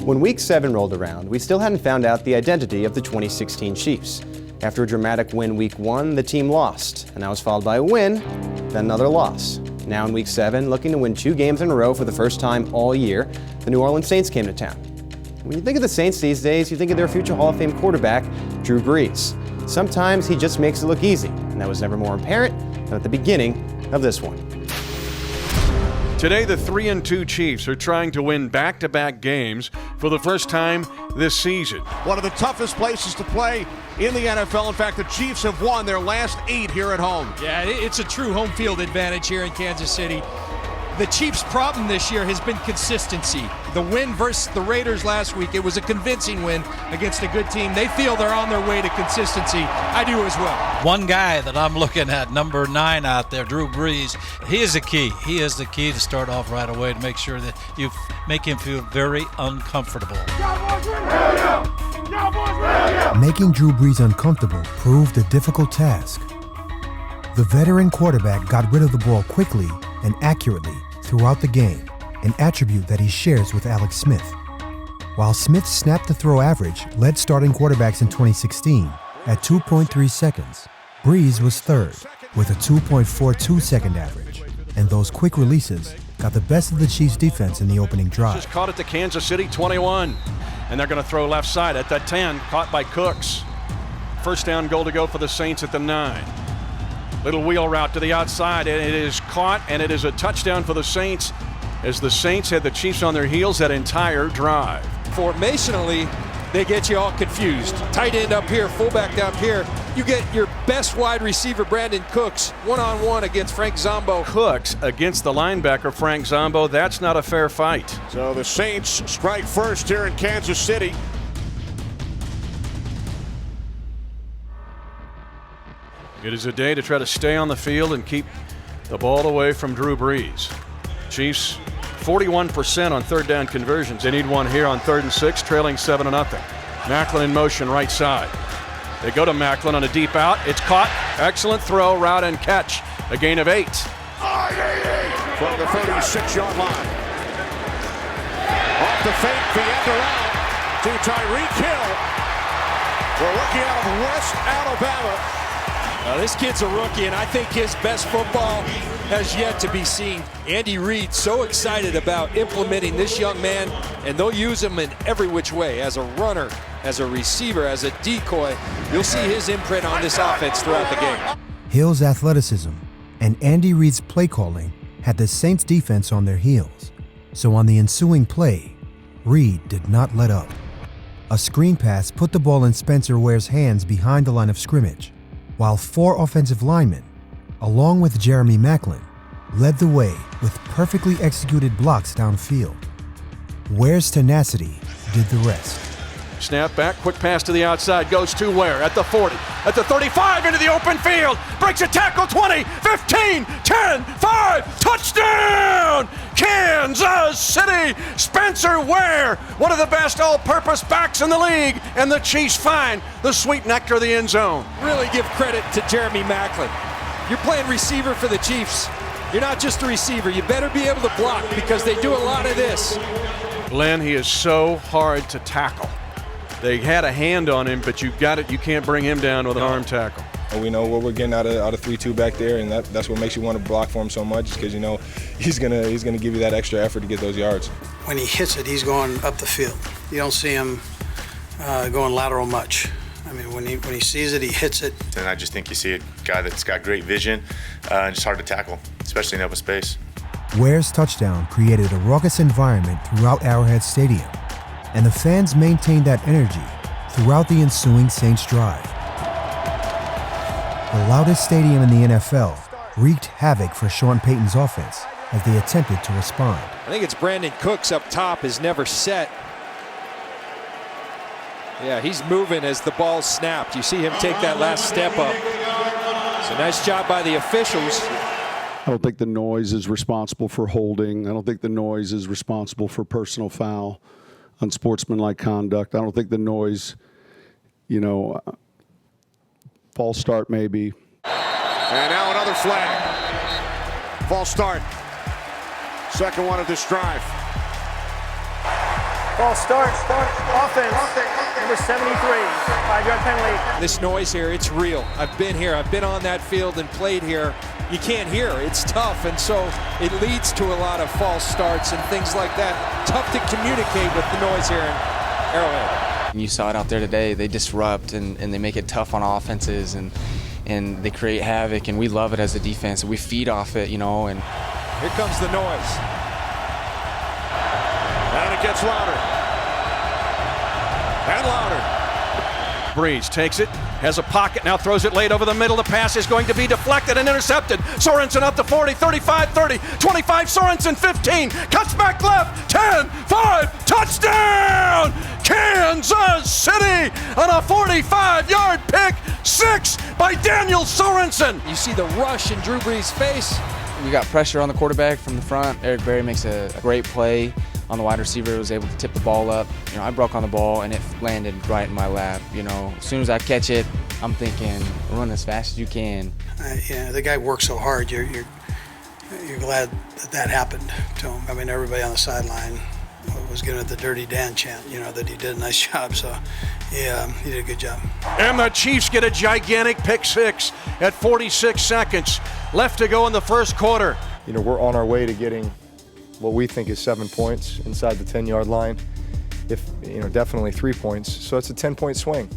When Week 7 rolled around, we still hadn't found out the identity of the 2016 Chiefs. After a dramatic win Week 1, the team lost, and that was followed by a win, then another loss. Now in Week 7, looking to win 2 games in a row for the first time all year, the New Orleans Saints came to town. When you think of the Saints these days, you think of their future Hall of Fame quarterback, Drew Brees. Sometimes he just makes it look easy, and that was never more apparent than at the beginning of this one. Today, the 3-2 Chiefs are trying to win back-to-back games for the first time this season. One of the toughest places to play in the NFL. In fact, the Chiefs have won their last 8 here at home. Yeah, it's a true home field advantage here in Kansas City. The Chiefs' problem this year has been consistency. The win versus the Raiders last week, it was a convincing win against a good team. They feel they're on their way to consistency. I do as well. One guy that I'm looking at, number 9 out there, Drew Brees, he is the key. He is the key to start off right away to make sure that you make him feel very uncomfortable. Making Drew Brees uncomfortable proved a difficult task. The veteran quarterback got rid of the ball quickly and accurately throughout the game, an attribute that he shares with Alex Smith. While Smith's snap-to-throw average led starting quarterbacks in 2016 at 2.3 seconds, Brees was third with a 2.42 second average, and those quick releases got the best of the Chiefs' defense in the opening drive. Just caught it to Kansas City, 21, and they're going to throw left side at that 10, caught by Cooks. First down goal to go for the Saints at the 9. Little wheel route to the outside, and it is caught, and it is a touchdown for the Saints as the Saints had the Chiefs on their heels that entire drive. Formationally, they get you all confused. Tight end up here, fullback down here. You get your best wide receiver, Brandon Cooks, one-on-one against Frank Zombo. Cooks against the linebacker, Frank Zombo. That's not a fair fight. So the Saints strike first here in Kansas City. It is a day to try to stay on the field and keep the ball away from Drew Brees. Chiefs 41% on third down conversions. They need one here on 3rd and 6, trailing 7-0. Macklin in motion right side. They go to Macklin on a deep out. It's caught. Excellent throw, route, and catch. A gain of 8. From the 36-yard line. Off the fake, the end around to Tyreek Hill. The rookie out of West Alabama. This kid's a rookie, and I think his best football has yet to be seen. Andy Reid so excited about implementing this young man, and they'll use him in every which way, as a runner, as a receiver, as a decoy. You'll see his imprint on this offense throughout the game. Hill's athleticism and Andy Reid's play calling had the Saints defense on their heels. So on the ensuing play, Reid did not let up. A screen pass put the ball in Spencer Ware's hands behind the line of scrimmage, while 4 offensive linemen, along with Jeremy Macklin, led the way with perfectly executed blocks downfield. Ware's tenacity did the rest. Snap back, quick pass to the outside, goes to Ware at the 40, at the 35, into the open field, breaks a tackle, 20, 15, 10, 5, touchdown! Kansas City, Spencer Ware, one of the best all-purpose backs in the league, and the Chiefs find the sweet nectar of the end zone. Really give credit to Jeremy Macklin. You're playing receiver for the Chiefs. You're not just a receiver. You better be able to block because they do a lot of this. Glenn, he is so hard to tackle. They had a hand on him, but you can't bring him down with an arm tackle. We know what we're getting out of 3-2 back there, and that's what makes you want to block for him so much, because you know he's gonna give you that extra effort to get those yards. When he hits it, he's going up the field. You don't see him going lateral much. I mean, when he sees it, he hits it. And I just think you see a guy that's got great vision and just hard to tackle, especially in open space. Ware's touchdown created a raucous environment throughout Arrowhead Stadium, and the fans maintained that energy throughout the ensuing Saints drive. The loudest stadium in the NFL wreaked havoc for Sean Payton's offense as they attempted to respond. I think it's Brandon Cooks up top is never set. Yeah, he's moving as the ball's snapped. You see him take that last step up. So nice job by the officials. I don't think the noise is responsible for holding. I don't think the noise is responsible for personal foul, unsportsmanlike conduct. I don't think the noise, false start maybe. And now another flag. False start. Second one of this drive. False start. Offense. Number 73. 5-yard penalty. This noise here, it's real. I've been here. I've been on that field and played here. You can't hear. It's tough, and so it leads to a lot of false starts and things like that. Tough to communicate with the noise here in Arrowhead. You saw it out there today. They disrupt and they make it tough on offenses and they create havoc, and we love it as a defense. We feed off it, And here comes the noise. And it gets louder. And louder. Brees takes it, has a pocket, now throws it late over the middle. The pass is going to be deflected and intercepted. Sorenson up to 40, 35, 30, 25, Sorenson 15, cuts back left, 10, 5, touchdown! Kansas City on a 45-yard pick, 6 by Daniel Sorenson. You see the rush in Drew Brees' face. we got pressure on the quarterback from the front. Eric Berry makes a great play on the wide receiver, was able to tip the ball up. I broke on the ball and it landed right in my lap. As soon as I catch it, I'm thinking, run as fast as you can. The guy worked so hard. You're glad that happened to him. I mean, everybody on the sideline was giving it the Dirty Dan chant, that he did a nice job. So, yeah, he did a good job. And the Chiefs get a gigantic pick six at 46 seconds left to go in the first quarter. We're on our way to getting what we think is 7 points inside the 10-yard line. Definitely 3 points. So it's a 10-point swing.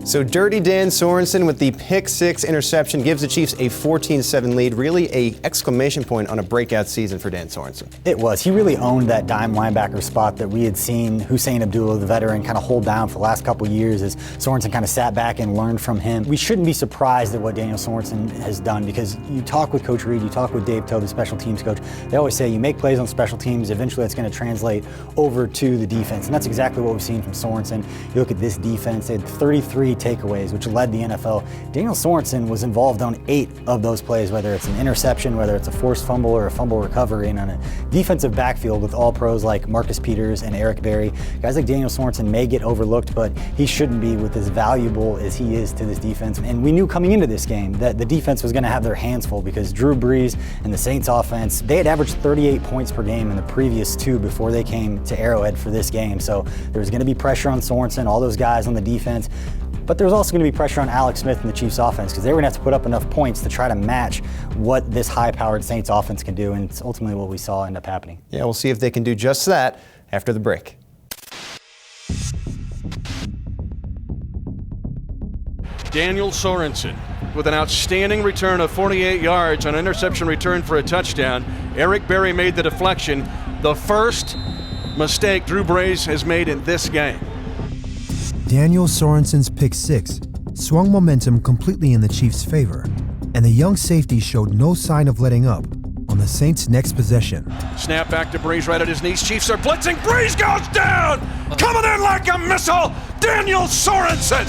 So Dirty Dan Sorensen with the pick six interception gives the Chiefs a 14-7 lead. Really a exclamation point on a breakout season for Dan Sorensen. It was. He really owned that dime linebacker spot that we had seen Hussein Abdullah, the veteran, kind of hold down for the last couple of years as Sorensen kind of sat back and learned from him. We shouldn't be surprised at what Daniel Sorensen has done, because you talk with Coach Reed, you talk with Dave Toe, the special teams coach. They always say you make plays on special teams, eventually that's going to translate over to the defense. And that's exactly what we've seen from Sorensen. You look at this defense, they had 33 takeaways, which led the NFL. Daniel Sorensen was involved on 8 of those plays, whether it's an interception, whether it's a forced fumble or a fumble recovery, and on a defensive backfield with all pros like Marcus Peters and Eric Berry. Guys like Daniel Sorensen may get overlooked, but he shouldn't be with as valuable as he is to this defense. And we knew coming into this game that the defense was going to have their hands full, because Drew Brees and the Saints offense, they had averaged 38 points per game in the previous 2 before they came to Arrowhead for this game. So there was going to be pressure on Sorensen, all those guys on the defense. But there was also going to be pressure on Alex Smith and the Chiefs offense, because they were going to have to put up enough points to try to match what this high-powered Saints offense can do, and it's ultimately what we saw end up happening. Yeah, we'll see if they can do just that after the break. Daniel Sorensen with an outstanding return of 48 yards on an interception return for a touchdown. Eric Berry made the deflection, the first mistake Drew Brees has made in this game. Daniel Sorensen's pick six swung momentum completely in the Chiefs' favor, and the young safety showed no sign of letting up on the Saints' next possession. Snap back to Brees right at his knees. Chiefs are blitzing. Brees goes down! Coming in like a missile, Daniel Sorensen!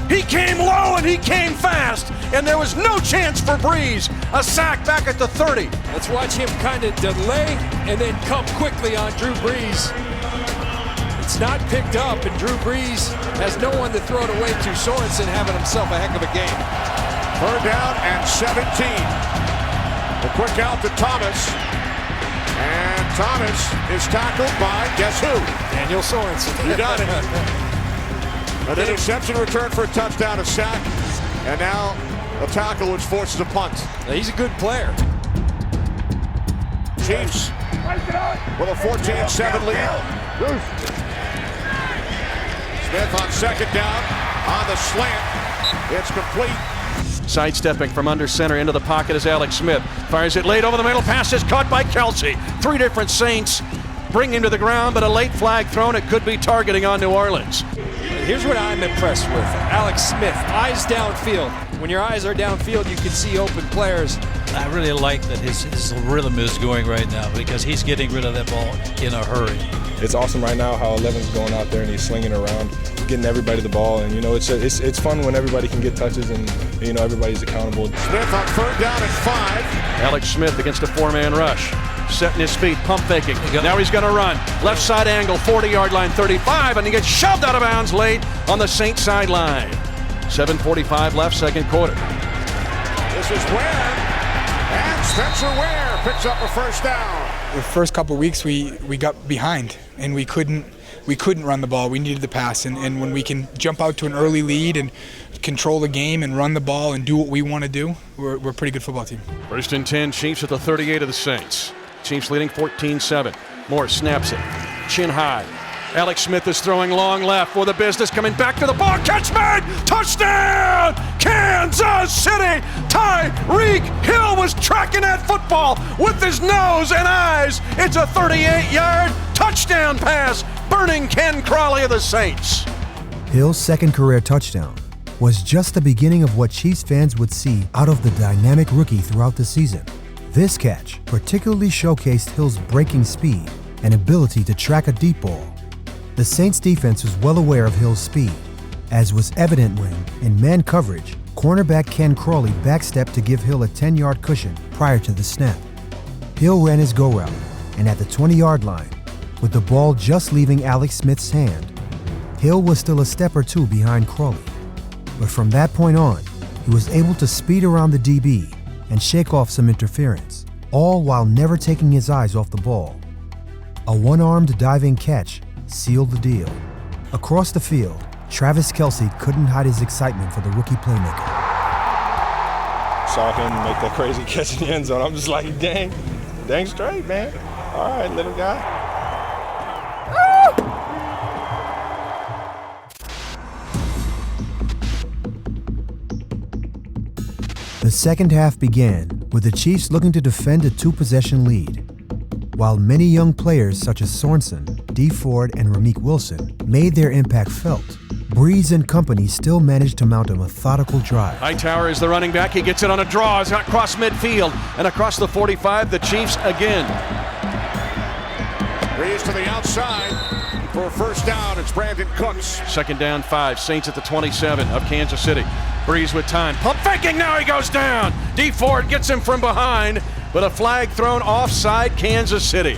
He came low and he came fast, and there was no chance for Brees. A sack back at the 30. Let's watch him kind of delay and then come quickly on Drew Brees. It's not picked up, and Drew Brees has no one to throw it away to. Sorensen having himself a heck of a game. 3rd down and 17. The quick out to Thomas. And Thomas is tackled by, guess who? Daniel Sorensen. You got it. An interception return for a touchdown, a sack, and now a tackle which forces a punt. He's a good player. Chiefs with a 14-7 lead. Smith on 2nd down on the slant. It's complete. Sidestepping from under center into the pocket is Alex Smith. Fires it late over the middle. Pass is caught by Kelsey. 3 different Saints bring him to the ground, but a late flag thrown. It could be targeting on New Orleans. Here's what I'm impressed with. Alex Smith, eyes downfield. When your eyes are downfield, you can see open players. I really like that his rhythm is going right now, because he's getting rid of that ball in a hurry. It's awesome right now how 11's going out there and he's slinging around, getting everybody the ball. And, it's fun when everybody can get touches and, everybody's accountable. Smith on 3rd down and 5. Alex Smith against a 4-man rush. Setting his feet, pump faking. Now he's going to run. Left side angle, 40-yard line, 35, and he gets shoved out of bounds late on the Saints sideline. 7:45 left, 2nd quarter. This is Ware, and Spencer Ware picks up a 1st down. The first couple of weeks we got behind and we couldn't run the ball. We needed the pass, and when we can jump out to an early lead and control the game and run the ball and do what we want to do, we're a pretty good football team. 1st and 10, Chiefs at the 38 of the Saints. Chiefs leading 14-7. Moore snaps it, chin high. Alex Smith is throwing long left for the business, coming back to the ball, catch made, touchdown, Kansas City. Tyreek Hill was tracking that football with his nose and eyes. It's a 38-yard touchdown pass, burning Ken Crawley of the Saints. Hill's second career touchdown was just the beginning of what Chiefs fans would see out of the dynamic rookie throughout the season. This catch particularly showcased Hill's breaking speed and ability to track a deep ball. The Saints defense was well aware of Hill's speed, as was evident when, in man coverage, cornerback Ken Crawley backstepped to give Hill a 10-yard cushion prior to the snap. Hill ran his go route, and at the 20-yard line, with the ball just leaving Alex Smith's hand, Hill was still a step or two behind Crawley. But from that point on, he was able to speed around the DB and shake off some interference, all while never taking his eyes off the ball. A one-armed diving catch sealed the deal. Across the field, Travis Kelce couldn't hide his excitement for the rookie playmaker. Saw him make that crazy catch in the end zone. I'm just like, dang straight, man. All right, little guy. The second half began with the Chiefs looking to defend a 2-possession lead, while many young players such as Sorenson, D. Ford, and Ramik Wilson made their impact felt. Brees and company still managed to mount a methodical drive. Hightower is the running back. He gets it on a draw. It's across midfield and across the 45. The Chiefs again. Brees to the outside for a first down. It's Brandon Cooks. 2nd down 5. Saints at the 27 of Kansas City. Brees with time. Pump faking. Now he goes down. D. Ford gets him from behind, but a flag thrown offside Kansas City.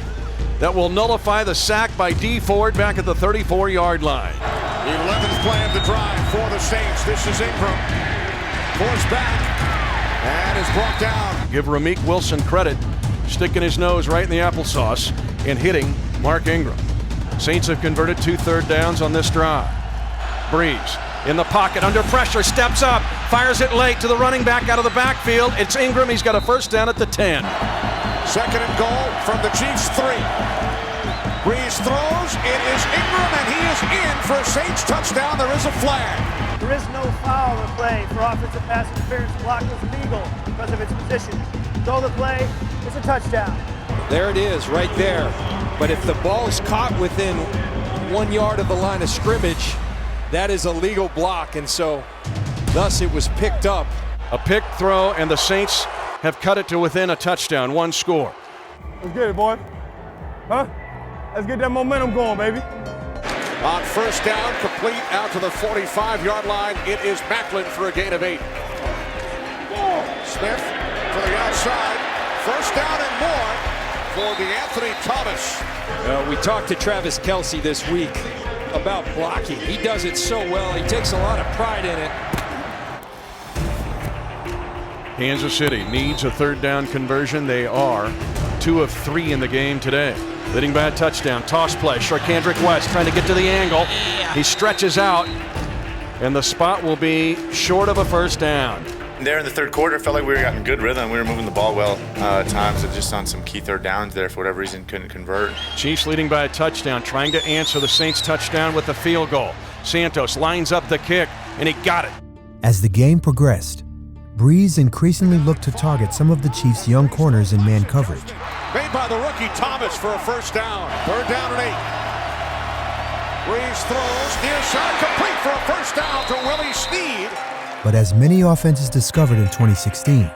That will nullify the sack by D. Ford back at the 34-yard line. 11th play of the drive for the Saints. This is Ingram. Force back and is brought down. Give Ramik Wilson credit, sticking his nose right in the applesauce and hitting Mark Ingram. Saints have converted 2 third downs on this drive. Brees in the pocket, under pressure, steps up, fires it late to the running back out of the backfield. It's Ingram. He's got a first down at the 10. 2nd and goal from the Chiefs 3. Brees throws. It is Ingram, and he is in for a Saints touchdown. There is a flag. There is no foul in the play for offensive pass interference. Block is legal because of its position. Throw the play. It's a touchdown. There it is, right there. But if the ball is caught within 1 yard of the line of scrimmage, that is a legal block, and so thus it was picked up. A pick throw, and the Saints have cut it to within a touchdown, 1 score. Let's get it, boy. Huh? Let's get that momentum going, baby. On first down, complete out to the 45-yard line. It is Macklin for a gain of 8. Smith to the outside. First down and more for DeAnthony Thomas. We talked to Travis Kelce this week about blocking. He does it so well. He takes a lot of pride in it. Kansas City needs a 3rd down conversion. They are 2 of 3 in the game today. Leading by a touchdown. Toss play. Sharkandrick West trying to get to the angle. He stretches out, and the spot will be short of a first down. There in the 3rd quarter, felt like we were getting good rhythm. We were moving the ball well at times, and just on some key 3rd downs there, for whatever reason, couldn't convert. Chiefs leading by a touchdown, trying to answer the Saints' touchdown with a field goal. Santos lines up the kick, and he got it. As the game progressed, Brees increasingly looked to target some of the Chiefs' young corners in man coverage. Made by the rookie Thomas for a first down. 3rd down and 8. Brees throws near side, complete for a first down to Willie Snead. But as many offenses discovered in 2016,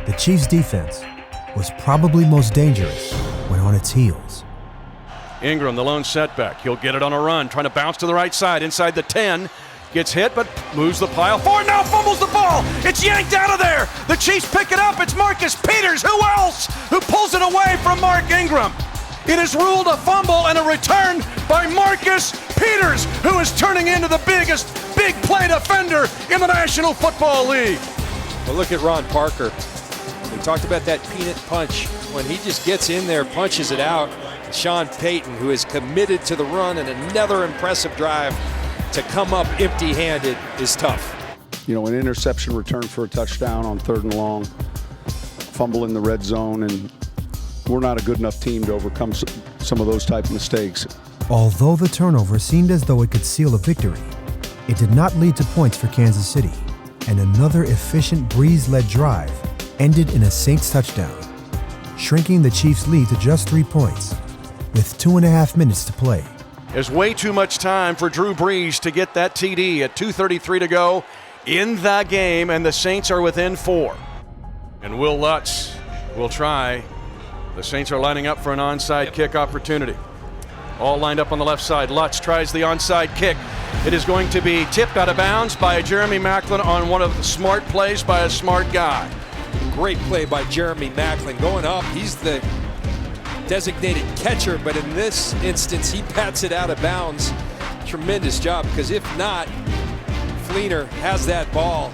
the Chiefs' defense was probably most dangerous when on its heels. Ingram, the lone setback. He'll get it on a run, trying to bounce to the right side, inside the 10. Gets hit, but moves the pile forward. Now fumbles the ball. It's yanked out of there. The Chiefs pick it up. It's Marcus Peters. Who else? Who pulls it away from Mark Ingram? It is ruled a fumble and a return by Marcus Peters, who is turning into the biggest big play defender in the National Football League. Well, look at Ron Parker. We talked about that peanut punch. When he just gets in there, punches it out. Sean Payton, who is committed to the run and another impressive drive, to come up empty-handed is tough. You know, an interception return for a touchdown on 3rd and long, fumble in the red zone, and we're not a good enough team to overcome some of those type of mistakes. Although the turnover seemed as though it could seal a victory, it did not lead to points for Kansas City, and another efficient Brees-led drive ended in a Saints touchdown, shrinking the Chiefs' lead to just 3 points, with 2.5 minutes to play. There's way too much time for Drew Brees to get that TD at 2:33 to go in the game, and the Saints are within 4. And Will Lutz will try. The Saints are lining up for an onside kick opportunity. All lined up on the left side. Lutz tries the onside kick. It is going to be tipped out of bounds by Jeremy Maclin on one of the smart plays by a smart guy. Great play by Jeremy Maclin. Going up, he's the designated catcher, but in this instance, he pats it out of bounds. Tremendous job, because if not, Fleener has that ball.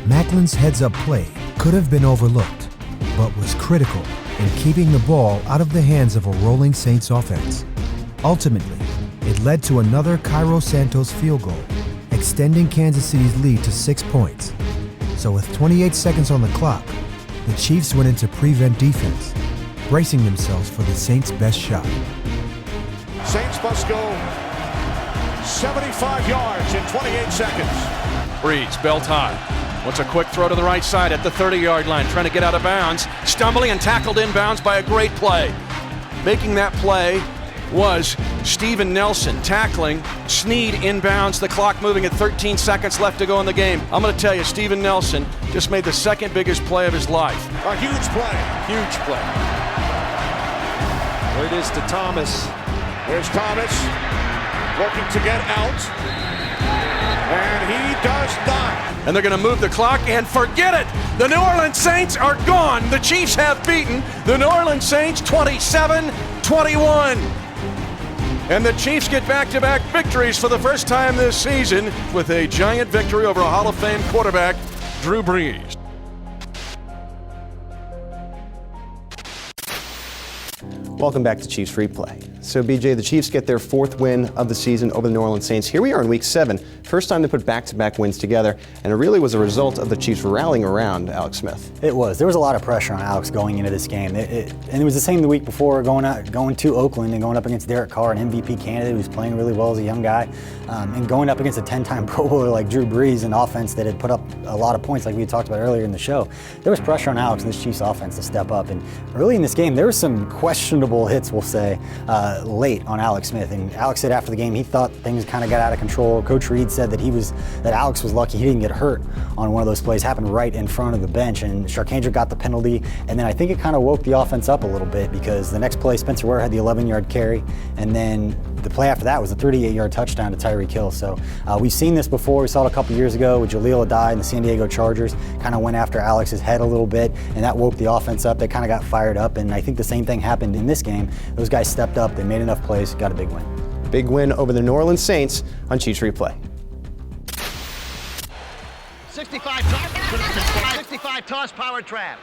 Macklin's heads-up play could have been overlooked, but was critical in keeping the ball out of the hands of a rolling Saints offense. Ultimately, it led to another Cairo Santos field goal, extending Kansas City's lead to 6 points. So with 28 seconds on the clock, the Chiefs went into prevent defense, bracing themselves for the Saints' best shot. Saints must go 75 yards in 28 seconds. Brees, belt high. Wants a quick throw to the right side at the 30-yard line, trying to get out of bounds. Stumbling and tackled inbounds by a great play. Making that play was Steven Nelson, tackling Snead inbounds, the clock moving at 13 seconds left to go in the game. I'm going to tell you, Steven Nelson just made the second biggest play of his life. A huge play. Huge play. There it is to Thomas. There's Thomas working to get out, and he does not. And they're going to move the clock, and forget it! The New Orleans Saints are gone. The Chiefs have beaten the New Orleans Saints 27-21. And the Chiefs get back-to-back victories for the first time this season with a giant victory over a Hall of Fame quarterback, Drew Brees. Welcome back to Chiefs Replay. So, BJ, the Chiefs get their 4th win of the season over the New Orleans Saints. Here we are in Week 7. First time to put back-to-back wins together, and it really was a result of the Chiefs rallying around Alex Smith. It was. There was a lot of pressure on Alex going into this game. And it was the same the week before, going to Oakland and going up against Derek Carr, an MVP candidate who's playing really well as a young guy, and going up against a 10-time Pro Bowler like Drew Brees, an offense that had put up a lot of points like we talked about earlier in the show. There was pressure on Alex and this Chiefs offense to step up. And early in this game, there were some questionable hits, we'll say, late on Alex Smith. And Alex said after the game he thought things kind of got out of control. Coach Reed said that Alex was lucky he didn't get hurt on one of those plays. Happened right in front of the bench, and Sharkandra got the penalty. And then I think it kind of woke the offense up a little bit, because the next play, Spencer Ware had the 11-yard carry, and then the play after that was a 38-yard touchdown to Tyreek Hill. So we've seen this before. We saw it a couple years ago with Jaleel Adai and the San Diego Chargers. Kind of went after Alex's head a little bit, and that woke the offense up. They kind of got fired up, and I think the same thing happened in this game. Those guys stepped up. They made enough plays, got a big win. Big win over the New Orleans Saints on Chiefs Replay. 65 toss power trap.